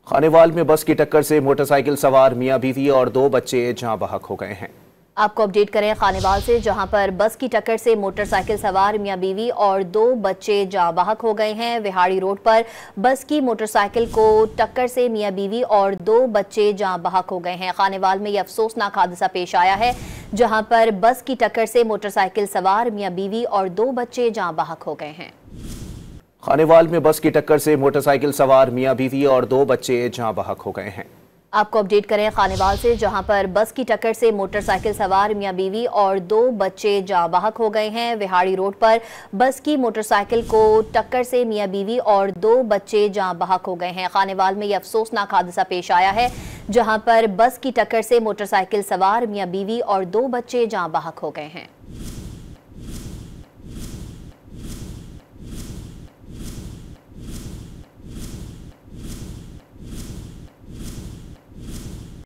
खानेवाल में बस की टक्कर से मोटरसाइकिल सवार मियां बीवी और 2 बच्चे जाँ बहक हो गए हैं। आपको अपडेट करें खानेवाल से, जहां पर बस की टक्कर से मोटरसाइकिल सवार मियां बीवी और 2 बच्चे जाँ बहक हो गए हैं। विहाड़ी रोड पर बस की मोटरसाइकिल को टक्कर से मियां बीवी और 2 बच्चे जाँ बहक हो गए हैं। खानेवाल में यह अफसोसनाक हादसा पेश आया है, जहां पर बस की टक्कर से मोटरसाइकिल सवार मियां बीवी और 2 बच्चे जाँ बहक हो गए हैं। खानेवाल में बस की टक्कर से मोटरसाइकिल सवार मियां बीवी और 2 बच्चे जाँ बहक हो गए हैं। आपको अपडेट करें खानेवाल से, जहां पर बस की टक्कर से मोटरसाइकिल सवार मियां बीवी और 2 बच्चे जाँ बहक हो गए हैं। विहाड़ी रोड पर बस की मोटरसाइकिल को टक्कर से मियां बीवी और 2 बच्चे जाँ बहक हो गए हैं। खानेवाल में यह अफसोसनाक हादसा पेश आया है, जहां पर बस की टक्कर से मोटरसाइकिल सवार मियां बीवी और 2 बच्चे जाँ बहक हो गए हैं।